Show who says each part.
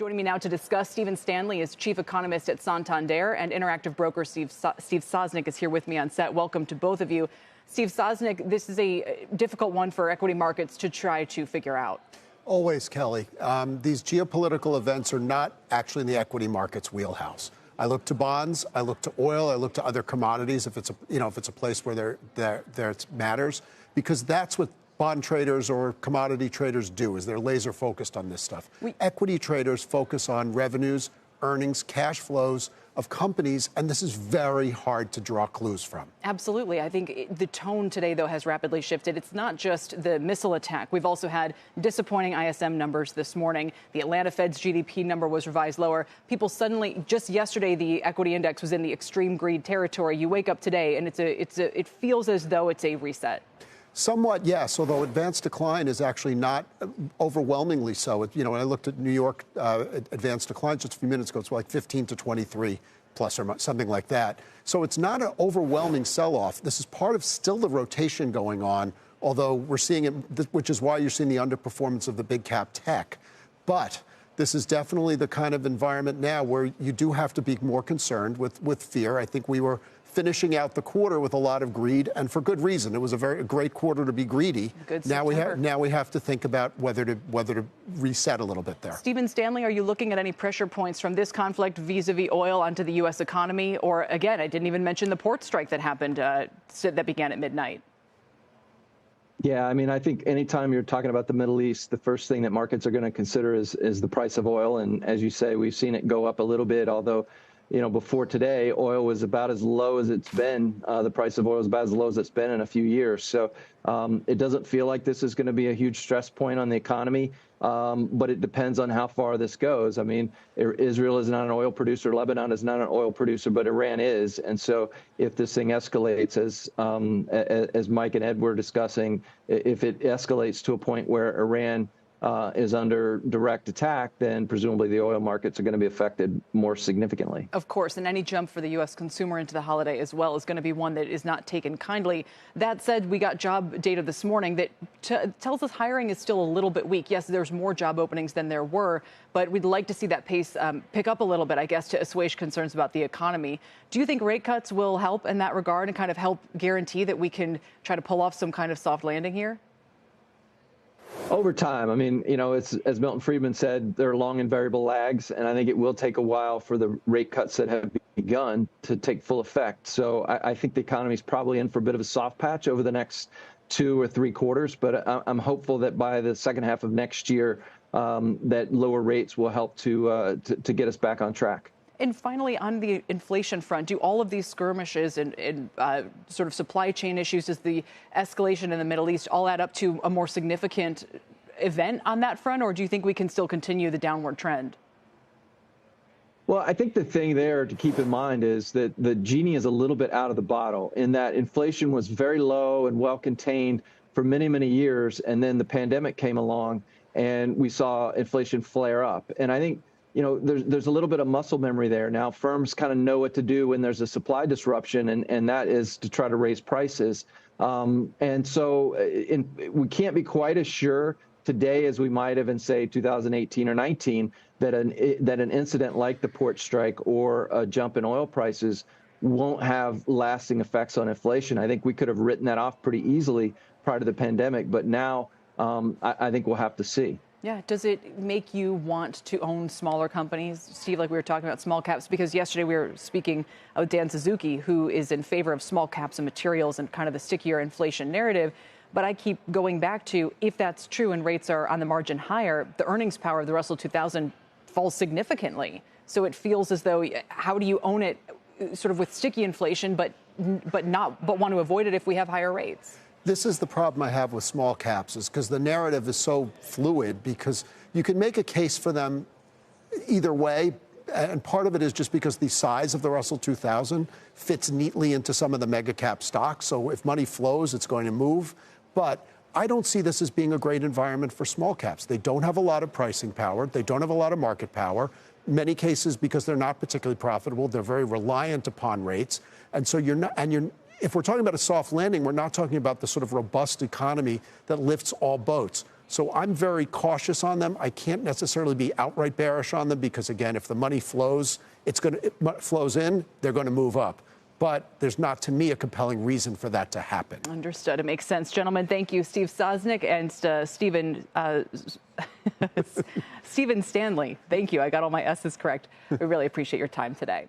Speaker 1: Joining me now to discuss, Stephen Stanley is chief economist at Santander, and interactive broker Steve Sosnick is here with me on set. Welcome to both of you. Steve Sosnick, this is a difficult one for equity markets to try to figure out.
Speaker 2: Always, Kelly. These geopolitical events are not actually in the equity market's wheelhouse. I look to bonds, I look to oil, I look to other commodities if it's a place where it matters, because that's what bond traders or commodity traders do, is they're laser focused on this stuff. Equity traders focus on revenues, earnings, cash flows of companies, and this is very hard to draw clues from.
Speaker 1: Absolutely. I think the tone today, though, has rapidly shifted. It's not just the missile attack. We've also had disappointing ISM numbers this morning. The Atlanta Fed's GDP number was revised lower. People suddenly, just yesterday, the equity index was in the extreme greed territory. You wake up today, and it feels as though it's a reset.
Speaker 2: Somewhat, yes, although advanced decline is actually not overwhelmingly so. When I looked at New York advanced decline just a few minutes ago, it's like 15 to 23 plus or something like that. So it's not an overwhelming sell-off. This is part of still the rotation going on, although we're seeing it, which is why you're seeing the underperformance of the big cap tech. But this is definitely the kind of environment now where you do have to be more concerned with fear. I think we were finishing out the quarter with a lot of greed, and for good reason. It was a great quarter to be greedy. Now we have to think about whether to reset a little bit there.
Speaker 1: Stephen Stanley, are you looking at any pressure points from this conflict vis-a-vis oil onto the U.S. economy? Or again, I didn't even mention the port strike that happened that began at midnight.
Speaker 3: Yeah, I mean, I think anytime you're talking about the Middle East, the first thing that markets are going to consider is the price of oil. And as you say, we've seen it go up a little bit, although before today, oil was about as low as it's been. The price of oil is about as low as it's been in a few years. So it doesn't feel like this is going to be a huge stress point on the economy, but it depends on how far this goes. I mean, Israel is not an oil producer. Lebanon is not an oil producer, but Iran is. And so if this thing escalates, as Mike and Ed were discussing, if it escalates to a point where Iran is under direct attack, then presumably the oil markets are going to be affected more significantly.
Speaker 1: Of course, and any jump for the U.S. consumer into the holiday as well is going to be one that is not taken kindly. That said, we got job data this morning that tells us hiring is still a little bit weak. Yes, there's more job openings than there were, but we'd like to see that pace pick up a little bit, I guess, to assuage concerns about the economy. Do you think rate cuts will help in that regard and kind of help guarantee that we can try to pull off some kind of soft landing here?
Speaker 3: Over time, I mean, it's, as Milton Friedman said, there are long and variable lags, and I think it will take a while for the rate cuts that have begun to take full effect. So I think the economy is probably in for a bit of a soft patch over the next 2 or 3 quarters, but I'm hopeful that by the second half of next year, that lower rates will help to get us back on track.
Speaker 1: And finally, on the inflation front, do all of these skirmishes and sort of supply chain issues, as the escalation in the Middle East, all add up to a more significant event on that front, or do you think we can still continue the downward trend?
Speaker 3: Well, I think the thing there to keep in mind is that the genie is a little bit out of the bottle, in that inflation was very low and well contained for many, many years, and then the pandemic came along and we saw inflation flare up. And I think there's a little bit of muscle memory there. Now, firms kind of know what to do when there's a supply disruption, and that is to try to raise prices. And so we can't be quite as sure today as we might have in, say, 2018 or 19, that an incident like the port strike or a jump in oil prices won't have lasting effects on inflation. I think we could have written that off pretty easily prior to the pandemic, but now I think we'll have to see.
Speaker 1: Yeah. Does it make you want to own smaller companies? Steve, like we were talking about small caps, because yesterday we were speaking with Dan Suzuki, who is in favor of small caps and materials and kind of the stickier inflation narrative. But I keep going back to, if that's true and rates are on the margin higher, the earnings power of the Russell 2000 falls significantly. So it feels as though, how do you own it sort of with sticky inflation, but want to avoid it if we have higher rates?
Speaker 2: This is the problem I have with small caps, is because the narrative is so fluid, because you can make a case for them either way. And part of it is just because the size of the Russell 2000 fits neatly into some of the mega cap stocks. So if money flows, it's going to move. But I don't see this as being a great environment for small caps. They don't have a lot of pricing power. They don't have a lot of market power. In many cases, because they're not particularly profitable, they're very reliant upon rates. And so if we're talking about a soft landing, we're not talking about the sort of robust economy that lifts all boats. So I'm very cautious on them. I can't necessarily be outright bearish on them because, again, if the money flows, it flows in, they're going to move up. But there's not, to me, a compelling reason for that to happen.
Speaker 1: Understood. It makes sense. Gentlemen, thank you. Steve Sosnick and Stephen Stanley. Thank you. I got all my S's correct. We really appreciate your time today.